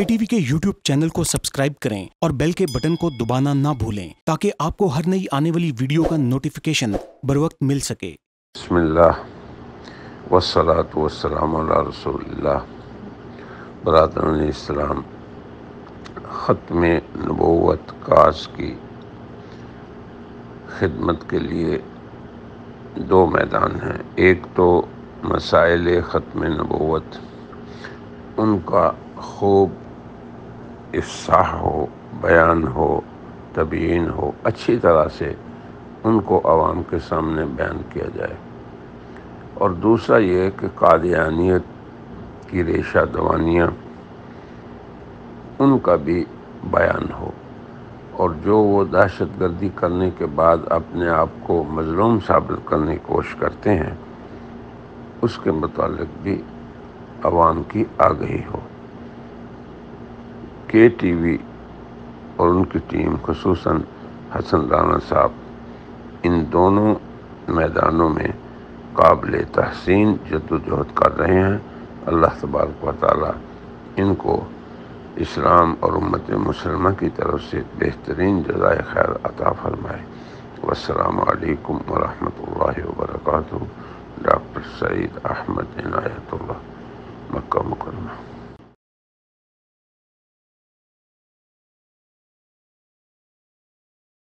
KTV کے YouTube channel کو subscribe کریں اور بیل کے بٹن کو دبانا نہ بھولیں تاکہ آپ کو ہر نئی آنے والی ویڈیو کا نوٹیفیکیشن بروقت مل سکے۔ بسم اللہ والصلاة والسلام علی رسول اللہ۔ برادران اسلام، ختم نبوت کاز کی خدمت کے لیے دو میدان ہیں۔ ایک تو مسائل ختم نبوت، ان کا خوب افصاح ہو، بیان ہو، تبیین ہو، اچھی طرح سے ان کو عوام کے سامنے بیان کیا جائے۔ اور دوسرا یہ کہ قادیانیت کی ریشہ دوانیاں ان کا بھی بیان ہو، اور جو وہ دہشت گردی کرنے کے بعد اپنے آپ کو مظلوم ثابت کرنے کی کوشش کرتے ہیں، اس کے متعلق بھی عوام کی آگہی ہو۔ KTV اور ان کی ٹیم، خصوصاً حسن رانا صاحب، ان دونوں میدانوں میں قابل تحسین جدوجہد کر رہے ہیں۔ اللہ تبارک و تعالیٰ ان کو اسلام اور امت مسلمہ کی طرف سے بہترین جزائے خیر عطا فرمائے۔ والسلام علیکم ورحمۃ اللہ وبرکاتہ۔ ڈاکٹر سعید احمد عنایت اللہ، مکہ مکرمہ۔